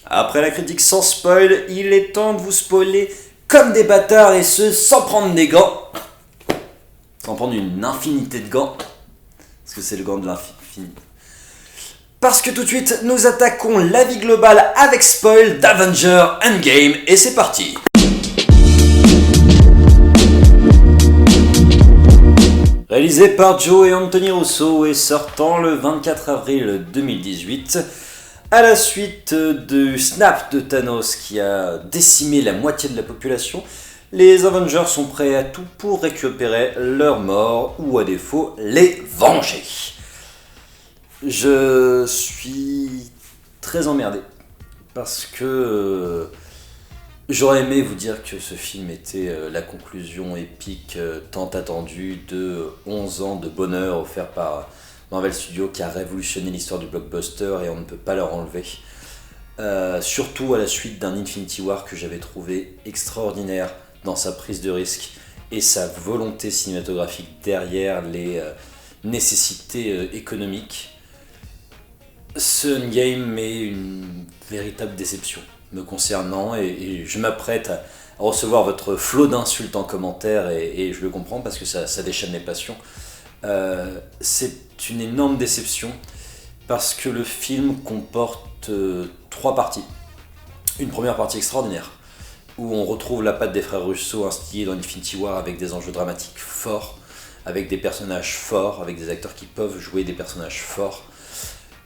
Après la critique sans spoil, il est temps de vous spoiler comme des bâtards et ce sans prendre des gants. Sans prendre une infinité de gants. Parce que c'est le gant de l'infini. Parce que tout de suite, nous attaquons l'avis global avec spoil d'Avengers Endgame et c'est parti. Réalisé par Joe et Anthony Russo et sortant le 24 avril 2018, à la suite du snap de Thanos qui a décimé la moitié de la population, les Avengers sont prêts à tout pour récupérer leurs morts ou à défaut les venger. Je suis très emmerdé parce que j'aurais aimé vous dire que ce film était la conclusion épique tant attendue de 11 ans de bonheur offert par Marvel Studios qui a révolutionné l'histoire du blockbuster et on ne peut pas leur enlever. Surtout à la suite d'un Infinity War que j'avais trouvé extraordinaire dans sa prise de risque et sa volonté cinématographique derrière les nécessités économiques. Ce Endgame est une véritable déception me concernant et je m'apprête à recevoir votre flot d'insultes en commentaire et je le comprends parce que ça déchaîne mes passions. C'est une énorme déception parce que le film comporte 3 parties. Une première partie extraordinaire où on retrouve la patte des frères Russo instillée dans Infinity War avec des enjeux dramatiques forts, avec des personnages forts, avec des acteurs qui peuvent jouer des personnages forts.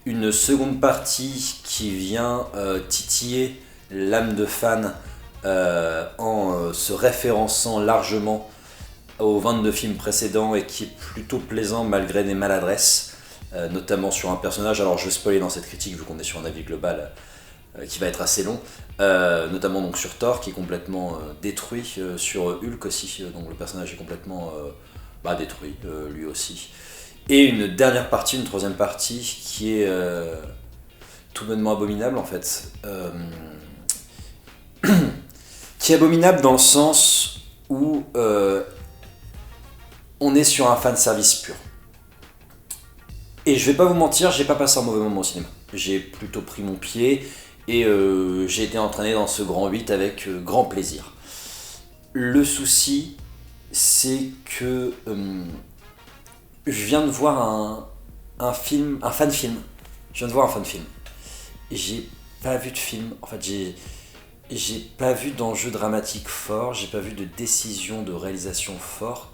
Une seconde partie qui vient titiller l'âme de fan en se référençant largement aux 22 films précédents et qui est plutôt plaisant malgré des maladresses, notamment sur un personnage. Alors je vais spoiler dans cette critique vu qu'on est sur un avis global qui va être assez long, notamment donc sur Thor qui est complètement détruit, sur Hulk aussi, donc le personnage est complètement détruit lui aussi. Et une dernière partie, une troisième partie qui est tout bonnement abominable en fait. Qui est abominable dans le sens où on est sur un fanservice pur. Et je vais pas vous mentir, j'ai pas passé un mauvais moment au cinéma. J'ai plutôt pris mon pied et j'ai été entraîné dans ce grand 8 avec grand plaisir. Le souci, c'est que je viens de voir un fan film. Je viens de voir un fan film. J'ai pas vu de film. En fait, j'ai pas vu d'enjeu dramatique fort. J'ai pas vu de décision de réalisation fort.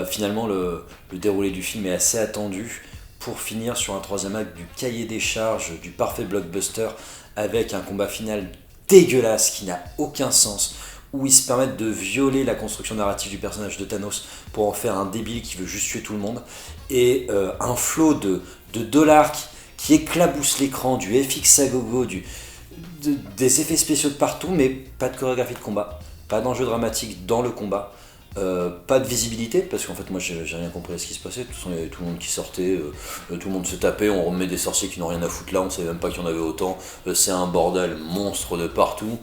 Finalement, le déroulé du film est assez attendu pour finir sur un troisième acte du cahier des charges du parfait blockbuster avec un combat final dégueulasse qui n'a aucun sens, où ils se permettent de violer la construction narrative du personnage de Thanos pour en faire un débile qui veut juste tuer tout le monde, et un flot de dollars qui éclabousse l'écran, du FX à gogo, des effets spéciaux de partout, mais pas de chorégraphie de combat, pas d'enjeu dramatique dans le combat, pas de visibilité, parce qu'en fait moi j'ai rien compris à ce qui se passait. De toute façon il y avait tout le monde qui sortait, tout le monde se tapait, on remet des sorciers qui n'ont rien à foutre là, on savait même pas qu'il y en avait autant, c'est un bordel monstre de partout,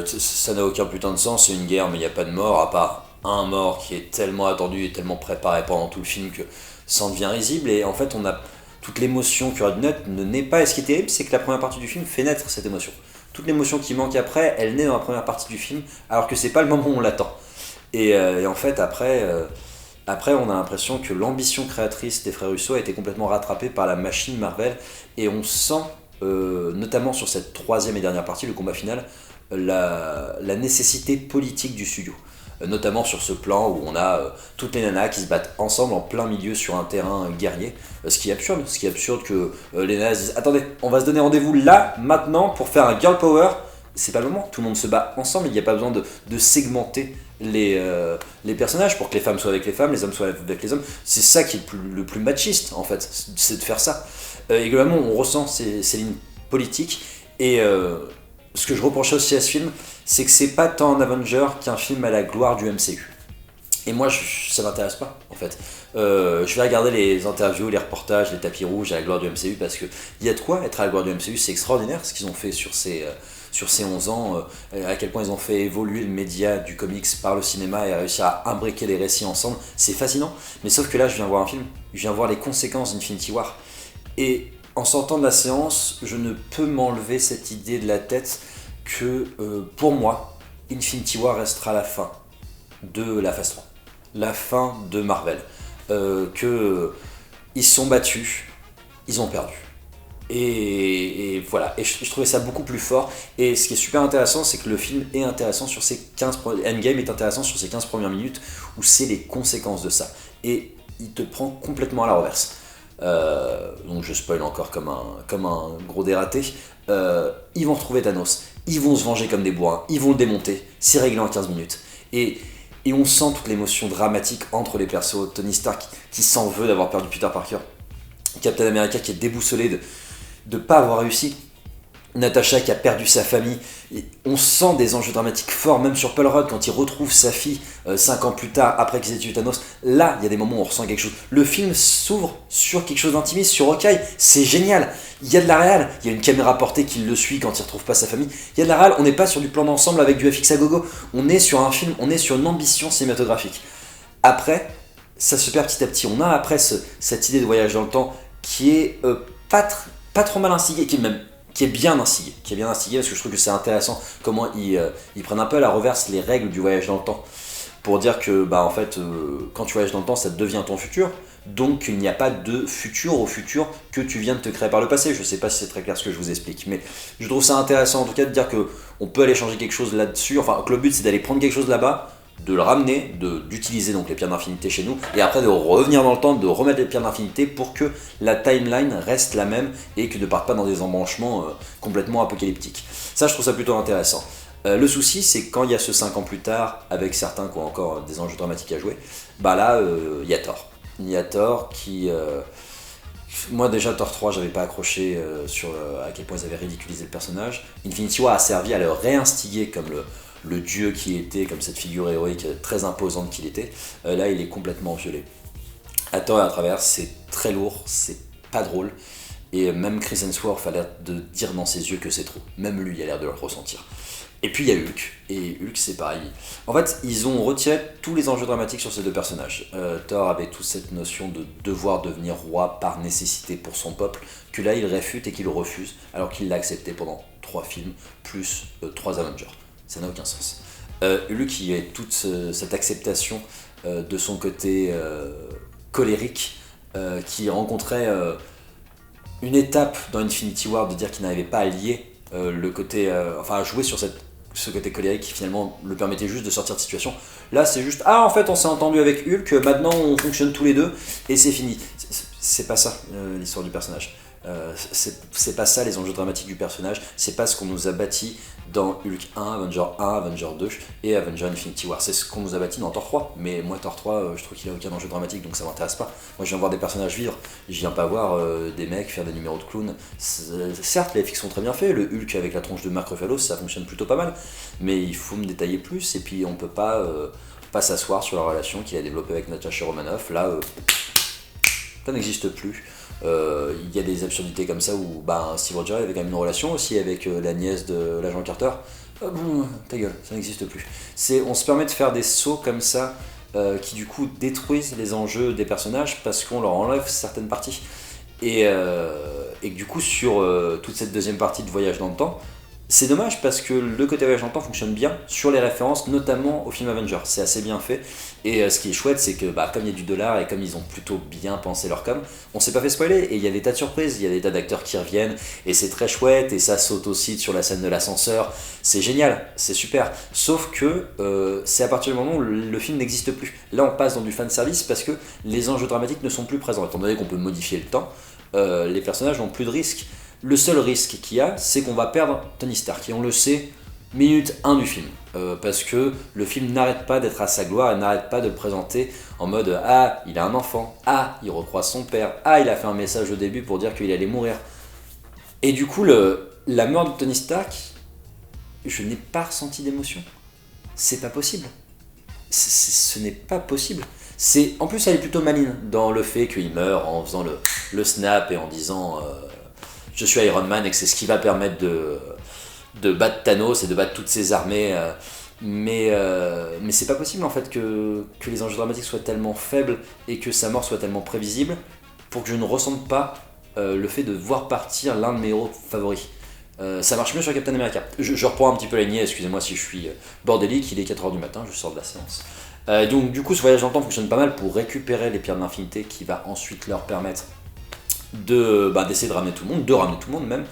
ça n'a aucun putain de sens, c'est une guerre mais il n'y a pas de mort, à part un mort qui est tellement attendu et tellement préparé pendant tout le film que ça en devient risible, et en fait on a toute l'émotion qui aurait dû naître ne naît pas, et ce qui est terrible c'est que la première partie du film fait naître cette émotion. Toute l'émotion qui manque après, elle naît dans la première partie du film, alors que c'est pas le moment où on l'attend. Et en fait, après, on a l'impression que l'ambition créatrice des frères Russo a été complètement rattrapée par la machine Marvel, et on sent, notamment sur cette troisième et dernière partie, le combat final, la nécessité politique du studio. Notamment sur ce plan où on a toutes les nanas qui se battent ensemble en plein milieu sur un terrain guerrier, ce qui est absurde que les nanas disent « Attendez, on va se donner rendez-vous là, maintenant, pour faire un girl power ». C'est pas le moment, tout le monde se bat ensemble, il n'y a pas besoin de segmenter les personnages pour que les femmes soient avec les femmes, les hommes soient avec les hommes. C'est ça qui est le plus machiste en fait, c'est de faire ça. Et globalement on ressent ces lignes politiques, et ce que je reprochais aussi à ce film, c'est que c'est pas tant un Avenger qu'un film à la gloire du MCU. Et moi ça m'intéresse pas en fait. Je vais regarder les interviews, les reportages, les tapis rouges à la gloire du MCU, parce qu'il y a de quoi être à la gloire du MCU. C'est extraordinaire ce qu'ils ont fait sur ces 11 ans, à quel point ils ont fait évoluer le média du comics par le cinéma et réussir à imbriquer les récits ensemble. C'est fascinant, mais sauf que là je viens voir un film, je viens voir les conséquences d'Infinity War, et En sortant de la séance, je ne peux m'enlever cette idée de la tête que pour moi, Infinity War restera la fin de la phase 3, la fin de Marvel. Ils se sont battus, ils ont perdu. Et voilà, et je trouvais ça beaucoup plus fort. Et ce qui est super intéressant, c'est que le film est intéressant sur ses 15 Endgame est intéressant sur ses 15 premières minutes, où c'est les conséquences de ça. Et il te prend complètement à la reverse. Donc je spoil encore comme un gros dératé. Ils vont retrouver Thanos, ils vont se venger comme des bourrins, ils vont le démonter, c'est réglé en 15 minutes. Et on sent toute l'émotion dramatique entre les persos. Tony Stark qui s'en veut d'avoir perdu Peter Parker, Captain America qui est déboussolé de ne pas avoir réussi, Natasha qui a perdu sa famille. Et on sent des enjeux dramatiques forts, même sur Paul Rudd quand il retrouve sa fille 5 ans plus tard, après qu'ils aient tué Thanos. Là, il y a des moments où on ressent quelque chose. Le film s'ouvre sur quelque chose d'intimiste, sur Hawkeye, c'est génial. Il y a de la réal, il y a une caméra portée qui le suit quand il retrouve pas sa famille. Il y a de la réal, on n'est pas sur du plan d'ensemble avec du FX à gogo. On est sur un film, on est sur une ambition cinématographique. Après, ça se perd petit à petit. On a après cette idée de voyage dans le temps qui est pas trop mal instiguée, qui est bien instiguée, parce que je trouve que c'est intéressant comment ils prennent un peu à la reverse les règles du voyage dans le temps, pour dire que en fait, quand tu voyages dans le temps, ça devient ton futur, donc il n'y a pas de futur au futur que tu viens de te créer par le passé. Je sais pas si c'est très clair ce que je vous explique, mais je trouve ça intéressant en tout cas de dire que on peut aller changer quelque chose là-dessus, enfin que le but c'est d'aller prendre quelque chose là-bas, de le ramener, d'utiliser donc les pierres d'infinité chez nous, et après de revenir dans le temps, de remettre les pierres d'infinité pour que la timeline reste la même et que ne parte pas dans des embranchements complètement apocalyptiques. Ça, je trouve ça plutôt intéressant. Le souci, c'est que quand il y a ce 5 ans plus tard, avec certains qui ont encore des enjeux dramatiques à jouer, là, il y a Thor. Il y a Thor qui... moi déjà, Thor 3, j'avais pas accroché sur à quel point ils avaient ridiculisé le personnage. Infinity War a servi à le réinstiguer comme le dieu qui était, comme cette figure héroïque très imposante qu'il était. Là, il est complètement violé. À tort et à travers, c'est très lourd, c'est pas drôle. Et même Chris Hemsworth a l'air de dire dans ses yeux que c'est trop. Même lui a l'air de le ressentir. Et puis il y a Hulk, et Hulk c'est pareil. En fait, ils ont retiré tous les enjeux dramatiques sur ces deux personnages. Thor avait toute cette notion de devoir devenir roi par nécessité pour son peuple, que là il réfute et qu'il refuse, alors qu'il l'a accepté pendant 3 films, plus 3 Avengers. Ça n'a aucun sens. Hulk, il y a toute cette acceptation de son côté colérique, qui rencontrait une étape dans Infinity War de dire qu'il n'arrivait pas à lier le côté, à jouer sur ce côté colérique qui finalement le permettait juste de sortir de situation. Là, c'est juste, en fait, on s'est entendu avec Hulk, maintenant on fonctionne tous les deux et c'est fini. C'est pas ça l'histoire du personnage. C'est pas ça les enjeux dramatiques du personnage, c'est pas ce qu'on nous a bâti dans Hulk 1, Avenger 2 et Avenger Infinity War. C'est ce qu'on nous a bâti dans Thor 3, mais moi Thor 3, je trouve qu'il a aucun enjeu dramatique, donc ça m'intéresse pas. Moi je viens voir des personnages vivre, je viens pas voir des mecs faire des numéros de clown. Certes, les FX sont très bien faits, le Hulk avec la tronche de Mark Ruffalo, ça fonctionne plutôt pas mal, mais il faut me détailler plus, et puis on peut pas s'asseoir sur la relation qu'il a développée avec Natasha Romanoff. Là, ça n'existe plus. Il y a des absurdités comme ça où Steve Rogers avait quand même une relation aussi avec la nièce de l'agent Carter. Ta gueule, ça n'existe plus. On se permet de faire des sauts comme ça qui du coup détruisent les enjeux des personnages parce qu'on leur enlève certaines parties. Et du coup sur toute cette deuxième partie de voyage dans le temps, c'est dommage parce que le côté voyage dans le temps fonctionne bien sur les références, notamment au film Avengers. C'est assez bien fait. Et ce qui est chouette, c'est que comme il y a du dollar et comme ils ont plutôt bien pensé leur com, on s'est pas fait spoiler. Et il y a des tas de surprises, il y a des tas d'acteurs qui reviennent. Et c'est très chouette. Et ça saute aussi sur la scène de l'ascenseur. C'est génial, c'est super. Sauf que c'est à partir du moment où le film n'existe plus. Là, on passe dans du fanservice parce que les enjeux dramatiques ne sont plus présents. Étant donné qu'on peut modifier le temps, les personnages n'ont plus de risques. Le seul risque qu'il y a, c'est qu'on va perdre Tony Stark, et on le sait, minute 1 du film. Parce que le film n'arrête pas d'être à sa gloire et n'arrête pas de le présenter en mode il a un enfant, il recroise son père, il a fait un message au début pour dire qu'il allait mourir. Et du coup, la mort de Tony Stark, je n'ai pas ressenti d'émotion. C'est pas possible. Ce n'est pas possible. En plus, elle est plutôt maligne dans le fait qu'il meurt en faisant le snap et en disant je suis Iron Man et que c'est ce qui va permettre de battre Thanos et de battre toutes ses armées. Mais c'est pas possible en fait que les enjeux dramatiques soient tellement faibles et que sa mort soit tellement prévisible pour que je ne ressente pas le fait de voir partir l'un de mes héros favoris. Ça marche mieux sur Captain America. Je reprends un petit peu la lignée, excusez-moi si je suis bordélique, il est 4h du matin, je sors de la séance. Donc du coup ce voyage dans le temps fonctionne pas mal pour récupérer les pierres de l'infinité qui va ensuite leur permettre d'essayer de ramener tout le monde, de ramener tout le monde même.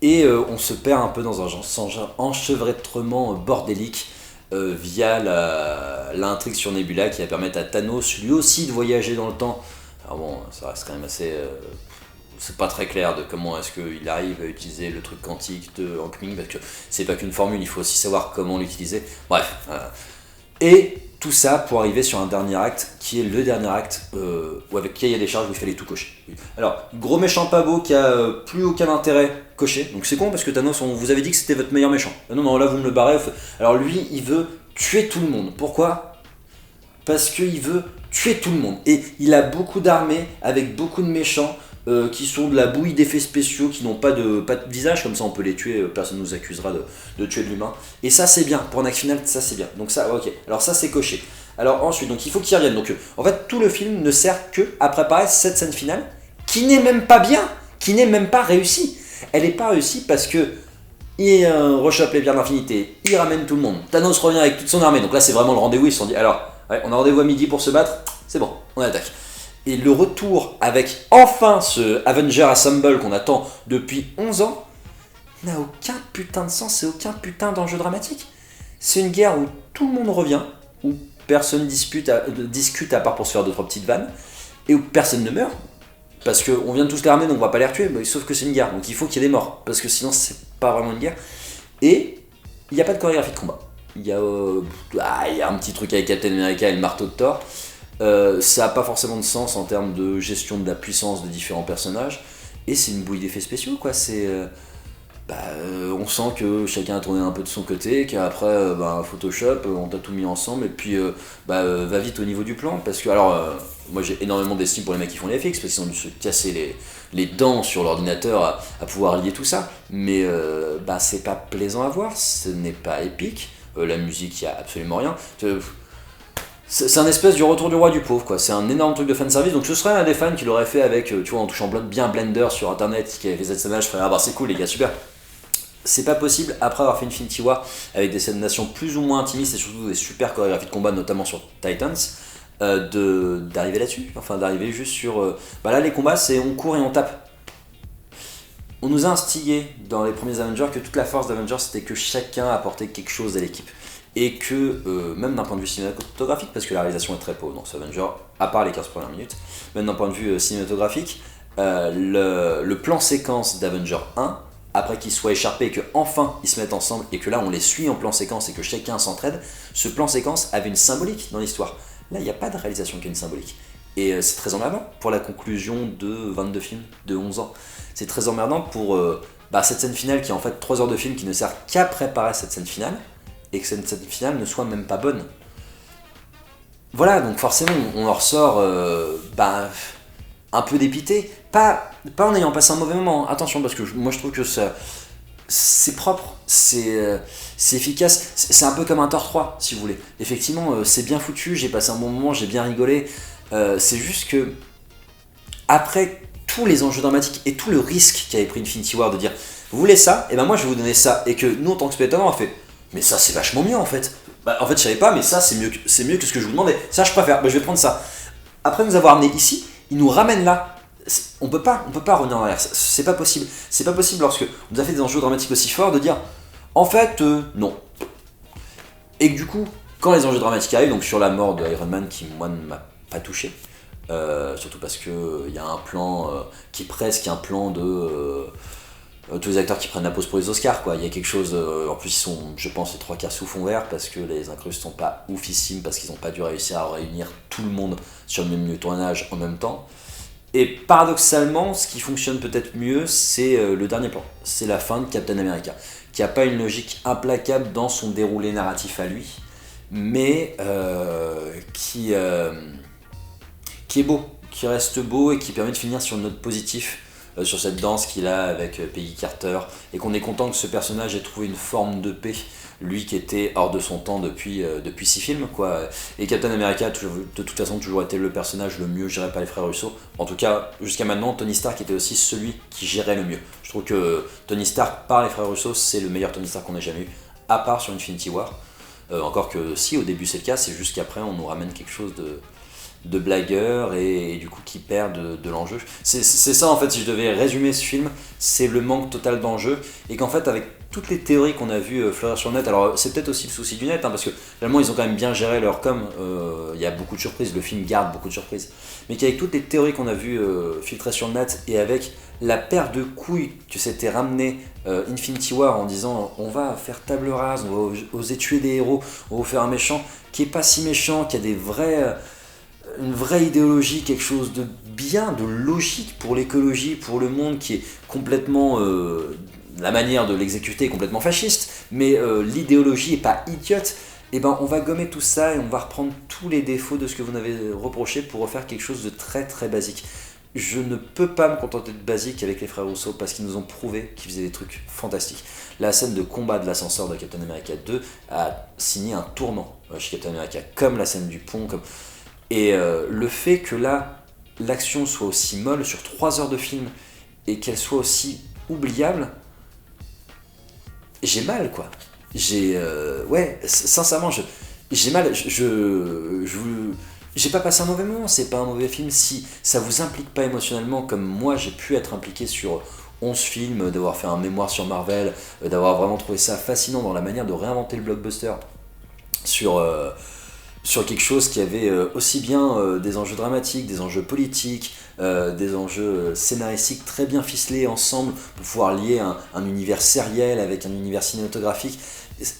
Et on se perd un peu dans un genre enchevêtrement bordélique via l'intrigue sur Nebula qui va permettre à Thanos lui aussi de voyager dans le temps. Alors bon, ça reste quand même assez... c'est pas très clair de comment est-ce qu'il arrive à utiliser le truc quantique de Hank Pym, parce que c'est pas qu'une formule, il faut aussi savoir comment l'utiliser. Bref. Et tout ça pour arriver sur un dernier acte, qui est le dernier acte avec qui il y a des charges où il fallait tout cocher. Alors, gros méchant pas beau qui a plus aucun intérêt coché. Donc c'est con parce que Thanos, on vous avait dit que c'était votre meilleur méchant. Non, là vous me le barrez. Alors lui, il veut tuer tout le monde. Pourquoi ? Parce qu'il veut tuer tout le monde. Et il a beaucoup d'armées avec beaucoup de méchants qui sont de la bouillie d'effets spéciaux, qui n'ont pas de visage, comme ça on peut les tuer, personne ne nous accusera de tuer de l'humain. Et ça c'est bien, pour un acte final, ça c'est bien. Donc ça, ok, alors ça c'est coché. Alors ensuite, donc il faut qu'ils reviennent. Donc en fait, tout le film ne sert que à préparer cette scène finale, qui n'est même pas bien, qui n'est même pas réussie. Elle n'est pas réussie parce que il rechoppe les pierres de l'infinité, il ramène tout le monde. Thanos revient avec toute son armée, donc là c'est vraiment le rendez-vous, ils se sont dit, alors, ouais, on a rendez-vous à midi pour se battre, c'est bon, on attaque. Et le retour avec enfin ce Avenger Assemble qu'on attend depuis 11 ans n'a aucun putain de sens, c'est aucun putain d'enjeu dramatique. C'est une guerre où tout le monde revient, où personne discute à part pour se faire 2-3 petites vannes, et où personne ne meurt, parce qu'on vient de tous les ramener donc on va pas les retuer, mais sauf que c'est une guerre, donc il faut qu'il y ait des morts, parce que sinon c'est pas vraiment une guerre. Et il n'y a pas de chorégraphie de combat. Il y a un petit truc avec Captain America et le marteau de Thor. Ça n'a pas forcément de sens en termes de gestion de la puissance des différents personnages, et c'est une bouille d'effets spéciaux quoi. On sent que chacun a tourné un peu de son côté, qu'après Photoshop, on t'a tout mis ensemble, et puis va vite au niveau du plan, parce que moi j'ai énormément d'estime pour les mecs qui font les FX, parce qu'ils ont dû se casser les dents sur l'ordinateur à pouvoir lier tout ça, mais c'est pas plaisant à voir, ce n'est pas épique, la musique, il n'y a absolument rien. C'est un espèce du retour du roi du pauvre, quoi. C'est un énorme truc de fanservice. Donc, ce serait un des fans qui l'aurait fait avec, tu vois, en touchant bien Blender sur internet, qui avait fait cette scène-là. Je ferais, c'est cool, les gars, super. C'est pas possible, après avoir fait Infinity War, avec des scènes d'action plus ou moins intimistes et surtout des super chorégraphies de combat, notamment sur Titans, d'arriver là-dessus. Enfin, d'arriver juste sur. Là, les combats, c'est on court et on tape. On nous a instillé dans les premiers Avengers que toute la force d'Avengers, c'était que chacun apportait quelque chose à l'équipe. Et que, même d'un point de vue cinématographique, parce que la réalisation est très pauvre dans ce Avenger, à part les 15 premières minutes, même d'un point de vue cinématographique, le plan séquence d'Avenger 1, après qu'ils soient écharpés et qu'enfin ils se mettent ensemble, et que là on les suit en plan séquence et que chacun s'entraide, ce plan séquence avait une symbolique dans l'histoire. Là, il n'y a pas de réalisation qui a une symbolique. Et c'est très emmerdant pour la conclusion de 22 films de 11 ans. C'est très emmerdant pour cette scène finale qui est en fait 3 heures de film qui ne sert qu'à préparer cette scène finale, et que cette scène finale ne soit même pas bonne. Voilà, donc forcément, on en ressort un peu dépité. Pas en ayant passé un mauvais moment, attention, parce que moi je trouve que ça, c'est propre, c'est efficace, c'est un peu comme un Thor 3, si vous voulez. Effectivement, c'est bien foutu, j'ai passé un bon moment, j'ai bien rigolé. C'est juste que, après tous les enjeux dramatiques et tout le risque qu'avait pris Infinity War de dire vous voulez ça, et moi je vais vous donner ça, et que nous en tant que spectateurs on fait mais ça c'est vachement mieux en fait. En fait je savais pas, mais ça c'est mieux que ce que je vous demandais. Ça je préfère, je vais prendre ça. Après nous avoir amené ici, ils nous ramènent là. On peut pas revenir en arrière. C'est pas possible. C'est pas possible lorsque on nous a fait des enjeux dramatiques aussi forts de dire en fait non. Et que du coup, quand les enjeux dramatiques arrivent, donc sur la mort de Iron Man qui moi ne m'a pas touché, surtout parce que il y a un plan qui est presque un plan de tous les acteurs qui prennent la pause pour les Oscars, quoi. Il y a quelque chose, en plus ils sont, je pense, les 3/4 sous fond vert parce que les incrustes sont pas oufissimes, parce qu'ils n'ont pas dû réussir à réunir tout le monde sur le même lieu de tournage en même temps. Et paradoxalement, ce qui fonctionne peut-être mieux, c'est le dernier plan, c'est la fin de Captain America, qui a pas une logique implacable dans son déroulé narratif à lui, mais qui est beau, qui reste beau et qui permet de finir sur une note positive. sur cette danse qu'il a avec Peggy Carter, et qu'on est content que ce personnage ait trouvé une forme de paix, lui qui était hors de son temps depuis 6 films, quoi. Et Captain America a de toute façon toujours été le personnage le mieux géré par les frères Russo. En tout cas, jusqu'à maintenant, Tony Stark était aussi celui qui gérait le mieux. Je trouve que Tony Stark par les frères Russo, c'est le meilleur Tony Stark qu'on ait jamais eu, à part sur Infinity War. Encore que si au début c'est le cas, c'est juste qu'après on nous ramène quelque chose de blagueur et du coup qui perd de l'enjeu. C'est ça en fait, si je devais résumer ce film, c'est le manque total d'enjeu, et qu'en fait avec toutes les théories qu'on a vues fleurir sur le net, alors c'est peut-être aussi le souci du net, parce que finalement ils ont quand même bien géré leur com, il y a beaucoup de surprises, le film garde beaucoup de surprises, mais qu'avec toutes les théories qu'on a vues filtrer sur le net, et avec la paire de couilles que s'était ramené Infinity War en disant on va faire table rase, on va oser tuer des héros, on va vous faire un méchant qui est pas si méchant, qui a une vraie idéologie, quelque chose de bien, de logique pour l'écologie, pour le monde, qui est complètement... la manière de l'exécuter est complètement fasciste, mais l'idéologie est pas idiote. Et ben on va gommer tout ça et on va reprendre tous les défauts de ce que vous m'avez reproché pour refaire quelque chose de très très basique. Je ne peux pas me contenter de basique avec les frères Russo parce qu'ils nous ont prouvé qu'ils faisaient des trucs fantastiques. La scène de combat de l'ascenseur de Captain America 2 a signé un tournant chez Captain America, comme la scène du pont, comme... Et le fait que là, l'action soit aussi molle sur 3 heures de film et qu'elle soit aussi oubliable, j'ai mal quoi. Ouais, sincèrement, j'ai mal. J'ai pas passé un mauvais moment, c'est pas un mauvais film si ça vous implique pas émotionnellement comme moi j'ai pu être impliqué sur 11 films, d'avoir fait un mémoire sur Marvel, d'avoir vraiment trouvé ça fascinant dans la manière de réinventer le blockbuster sur quelque chose qui avait aussi bien des enjeux dramatiques, des enjeux politiques, des enjeux scénaristiques très bien ficelés ensemble pour pouvoir lier un univers sériel avec un univers cinématographique.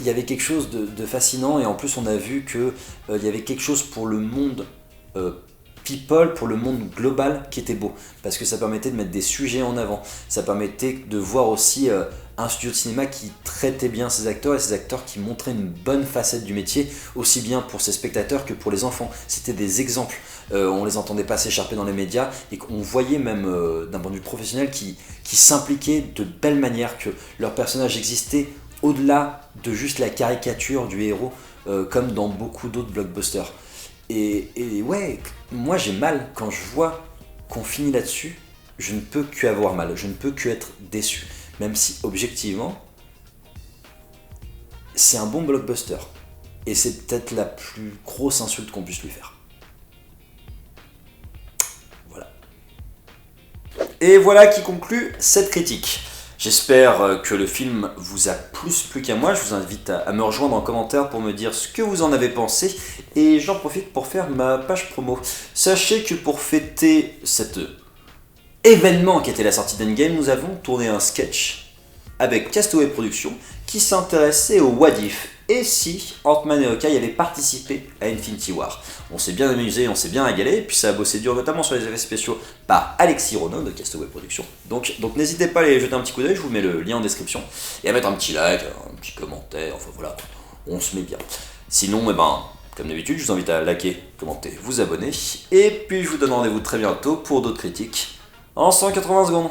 Il y avait quelque chose de fascinant, et en plus on a vu qu'il y avait quelque chose pour le monde people, pour le monde global qui était beau, parce que ça permettait de mettre des sujets en avant, ça permettait de voir aussi un studio de cinéma qui traitait bien ses acteurs, et ses acteurs qui montraient une bonne facette du métier, aussi bien pour ses spectateurs que pour les enfants. C'était des exemples, on les entendait pas s'écharper dans les médias, et qu'on voyait même d'un point de vue professionnel qui s'impliquaient de belle manière, que leurs personnages existaient au-delà de juste la caricature du héros, comme dans beaucoup d'autres blockbusters. Et ouais, moi j'ai mal quand je vois qu'on finit là-dessus, je ne peux que avoir mal, je ne peux que être déçu, même si objectivement, c'est un bon blockbuster. Et c'est peut-être la plus grosse insulte qu'on puisse lui faire. Voilà. Et voilà qui conclut cette critique. J'espère que le film vous a plus plu qu'à moi. Je vous invite à me rejoindre en commentaire pour me dire ce que vous en avez pensé. Et j'en profite pour faire ma page promo. Sachez que pour fêter cet événement qui était la sortie d'Endgame, nous avons tourné un sketch avec Castaway Productions qui s'intéressait au What If. Et si Ant-Man et Hawkeye avaient participé à Infinity War. On s'est bien amusé, on s'est bien régalé, et puis ça a bossé dur notamment sur les effets spéciaux par Alexis Renaud de Castaway Productions. Donc n'hésitez pas à aller jeter un petit coup d'œil, je vous mets le lien en description, et à mettre un petit like, un petit commentaire, enfin voilà, on se met bien. Sinon, comme d'habitude, je vous invite à liker, commenter, vous abonner, et puis je vous donne rendez-vous très bientôt pour d'autres critiques en 180 secondes.